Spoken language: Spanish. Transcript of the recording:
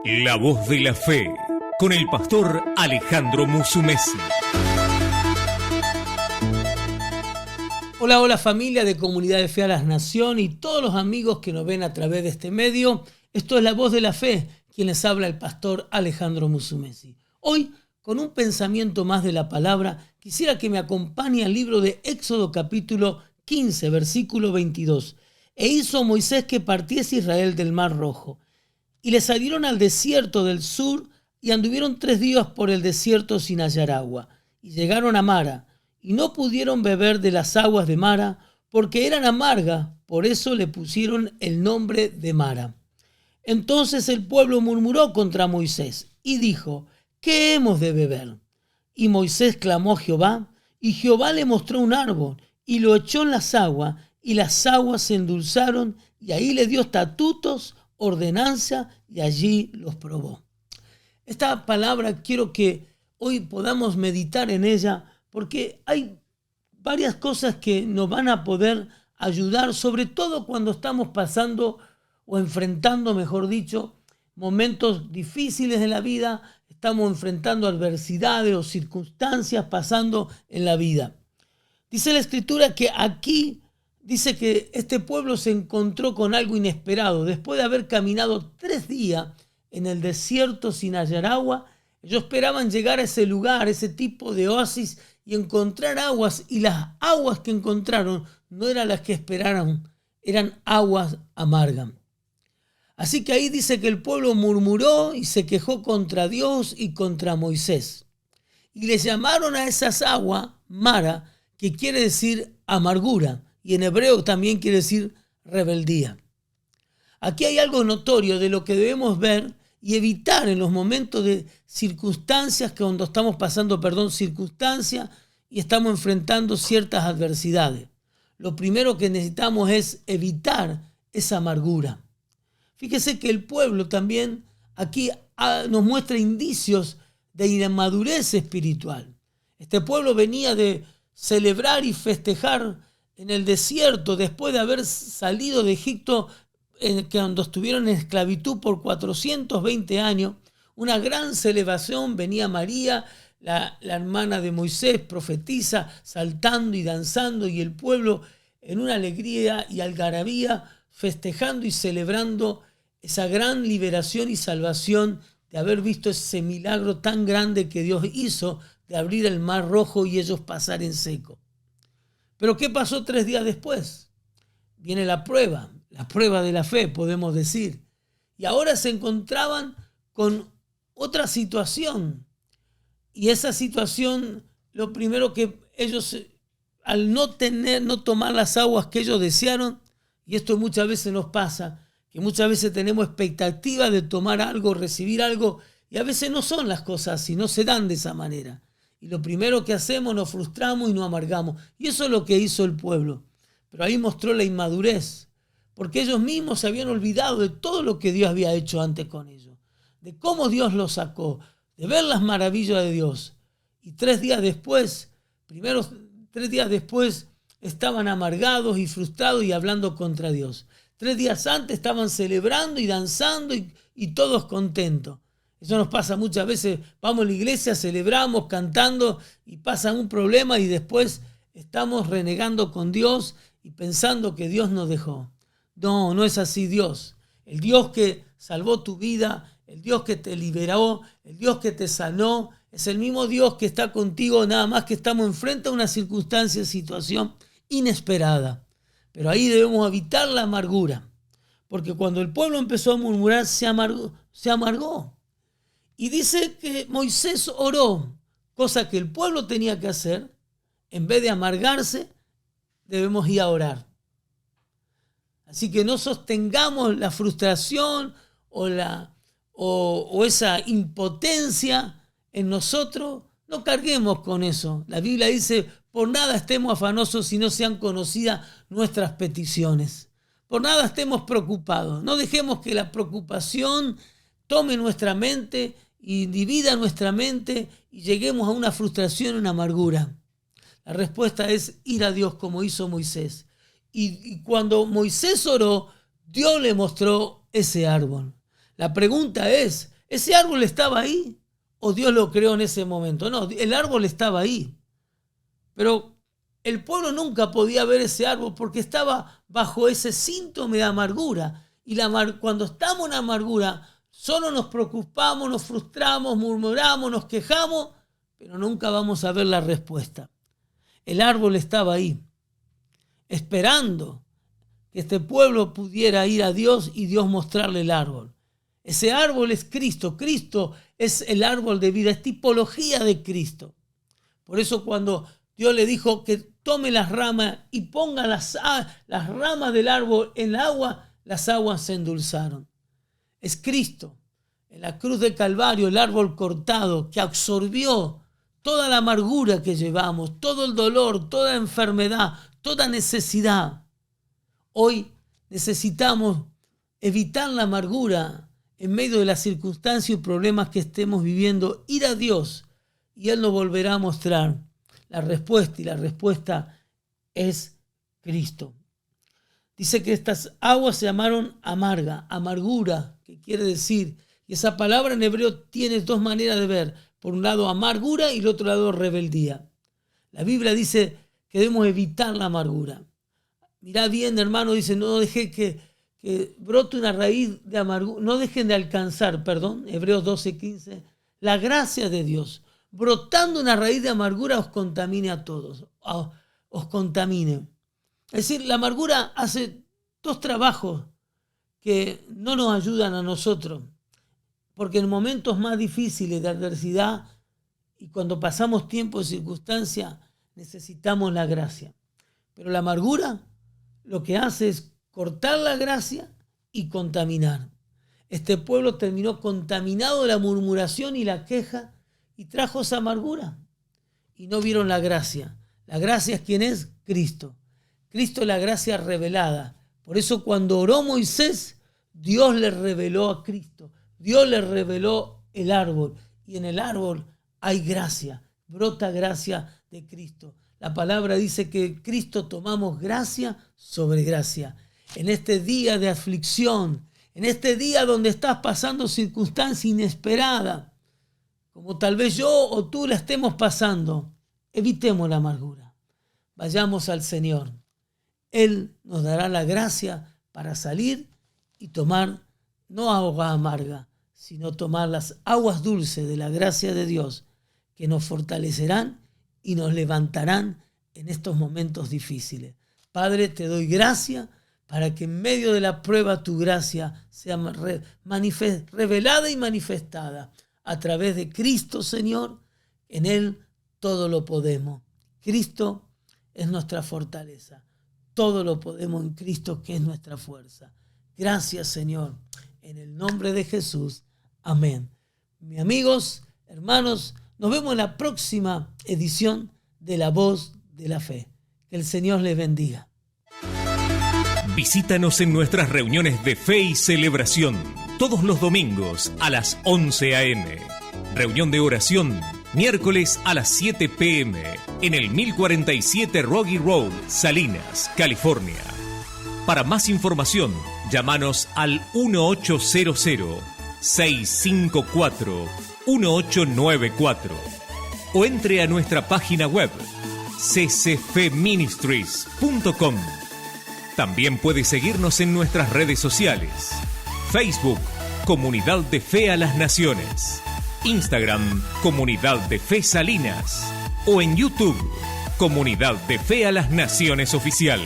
La voz de la fe, con el pastor Alejandro Musumeci. Hola familia de Comunidad de Fe a las Naciones y todos los amigos que nos ven a través de este medio. Esto es La Voz de la Fe, quien les habla el pastor Alejandro Musumeci. Hoy, con un pensamiento más de la palabra, quisiera que me acompañe al libro de Éxodo capítulo 15, versículo 22. E hizo Moisés que partiese Israel del Mar Rojo. Y le salieron al desierto del sur y anduvieron 3 días por el desierto sin hallar agua. Y llegaron a Mara, y no pudieron beber de las aguas de Mara, porque eran amargas, por eso le pusieron el nombre de Mara. Entonces el pueblo murmuró contra Moisés, y dijo: ¿qué hemos de beber? Y Moisés clamó a Jehová, y Jehová le mostró un árbol, y lo echó en las aguas, y las aguas se endulzaron, y ahí le dio estatutos, ordenanza, y allí los probó. Esta palabra quiero que hoy podamos meditar en ella, porque hay varias cosas que nos van a poder ayudar, sobre todo cuando estamos pasando o enfrentando, mejor dicho, momentos difíciles de la vida, estamos enfrentando adversidades o circunstancias pasando en la vida. Dice la Escritura que aquí dice que este pueblo se encontró con algo inesperado. Después de haber caminado 3 días en el desierto sin hallar agua, ellos esperaban llegar a ese lugar, ese tipo de oasis, y encontrar aguas, y las aguas que encontraron no eran las que esperaron, eran aguas amargas. Así que ahí dice que el pueblo murmuró y se quejó contra Dios y contra Moisés. Y le llamaron a esas aguas Mara, que quiere decir amargura, y en hebreo también quiere decir rebeldía. Aquí hay algo notorio de lo que debemos ver y evitar en los momentos de circunstancias, que cuando estamos pasando, circunstancias y estamos enfrentando ciertas adversidades. Lo primero que necesitamos es evitar esa amargura. Fíjese que el pueblo también aquí nos muestra indicios de inmadurez espiritual. Este pueblo venía de celebrar y festejar en el desierto después de haber salido de Egipto, cuando estuvieron en esclavitud por 420 años. Una gran celebración, venía María, la hermana de Moisés, profetiza, saltando y danzando, y el pueblo en una alegría y algarabía, festejando y celebrando esa gran liberación y salvación de haber visto ese milagro tan grande que Dios hizo de abrir el Mar Rojo y ellos pasar en seco. Pero ¿qué pasó 3 días después? Viene la prueba de la fe, podemos decir. Y ahora se encontraban con otra situación. Y esa situación, lo primero que ellos, al no tomar las aguas que ellos desearon, y esto muchas veces nos pasa, que muchas veces tenemos expectativa de tomar algo, recibir algo, y a veces no son las cosas así, no se dan de esa manera. Y lo primero que hacemos, nos frustramos y nos amargamos. Y eso es lo que hizo el pueblo. Pero ahí mostró la inmadurez, porque ellos mismos se habían olvidado de todo lo que Dios había hecho antes con ellos, de cómo Dios los sacó, de ver las maravillas de Dios. Y 3 días después, 3 días después, estaban amargados y frustrados y hablando contra Dios. 3 días antes estaban celebrando y danzando y todos contentos. Eso nos pasa muchas veces, vamos a la iglesia, celebramos, cantando, y pasa un problema y después estamos renegando con Dios y pensando que Dios nos dejó. No, no es así Dios. El Dios que salvó tu vida, el Dios que te liberó, el Dios que te sanó, es el mismo Dios que está contigo, nada más que estamos enfrente a una circunstancia, situación inesperada. Pero ahí debemos evitar la amargura, porque cuando el pueblo empezó a murmurar, se amargó. Y dice que Moisés oró, cosa que el pueblo tenía que hacer. En vez de amargarse, debemos ir a orar. Así que no sostengamos la frustración o esa impotencia en nosotros. No carguemos con eso. La Biblia dice: por nada estemos afanosos si no sean conocidas nuestras peticiones. Por nada estemos preocupados. No dejemos que la preocupación tome nuestra mente y divida nuestra mente y lleguemos a una frustración, una amargura. La respuesta es ir a Dios como hizo Moisés. Y cuando Moisés oró, Dios le mostró ese árbol. La pregunta es, ¿ese árbol estaba ahí o Dios lo creó en ese momento? No, el árbol estaba ahí. Pero el pueblo nunca podía ver ese árbol porque estaba bajo ese síntoma de amargura. Y cuando estamos en amargura, solo nos preocupamos, nos frustramos, murmuramos, nos quejamos, pero nunca vamos a ver la respuesta. El árbol estaba ahí, esperando que este pueblo pudiera ir a Dios y Dios mostrarle el árbol. Ese árbol es Cristo. Cristo es el árbol de vida, es tipología de Cristo. Por eso cuando Dios le dijo que tome las ramas y ponga las ramas del árbol en el agua, las aguas se endulzaron. Es Cristo, en la cruz de Calvario, el árbol cortado que absorbió toda la amargura que llevamos, todo el dolor, toda enfermedad, toda necesidad. Hoy necesitamos evitar la amargura en medio de las circunstancias y problemas que estemos viviendo, ir a Dios y Él nos volverá a mostrar la respuesta, y la respuesta es Cristo. Dice que estas aguas se llamaron amargura, que quiere decir, y esa palabra en hebreo tiene dos maneras de ver, por un lado amargura y el otro lado rebeldía. La Biblia dice que debemos evitar la amargura. Mirá bien, hermano, dice, no deje que brote una raíz de amargura, no dejen de alcanzar, Hebreos 12:15, la gracia de Dios. Brotando una raíz de amargura os contamine a todos, os contamine. Es decir, la amargura hace dos trabajos que no nos ayudan a nosotros, porque en momentos más difíciles de adversidad y cuando pasamos tiempo de circunstancia, necesitamos la gracia. Pero la amargura lo que hace es cortar la gracia y contaminar. Este pueblo terminó contaminado de la murmuración y la queja y trajo esa amargura. Y no vieron la gracia. La gracia es ¿quién es? Cristo. Cristo es la gracia revelada. Por eso cuando oró Moisés, Dios le reveló a Cristo. Dios le reveló el árbol. Y en el árbol hay gracia. Brota gracia de Cristo. La palabra dice que en Cristo tomamos gracia sobre gracia. En este día de aflicción, en este día donde estás pasando circunstancias inesperadas, como tal vez yo o tú la estemos pasando, evitemos la amargura. Vayamos al Señor. Él nos dará la gracia para salir y tomar no agua amarga, sino tomar las aguas dulces de la gracia de Dios que nos fortalecerán y nos levantarán en estos momentos difíciles. Padre, te doy gracia para que en medio de la prueba tu gracia sea revelada y manifestada a través de Cristo, Señor. En Él todo lo podemos. Cristo es nuestra fortaleza. Todo lo podemos en Cristo, que es nuestra fuerza. Gracias, Señor. En el nombre de Jesús. Amén. Mis amigos, hermanos, nos vemos en la próxima edición de La Voz de la Fe. Que el Señor les bendiga. Visítanos en nuestras reuniones de fe y celebración, todos los domingos a las 11 a.m. Reunión de oración, miércoles a las 7 p.m. en el 1047 Rocky Road, Salinas, California. Para más información, llámanos al 1800-654-1894 o entre a nuestra página web ccfministries.com. También puede seguirnos en nuestras redes sociales: Facebook, Comunidad de Fe a las Naciones; Instagram, Comunidad de Fe Salinas; o en YouTube, Comunidad de Fe a las Naciones Oficial.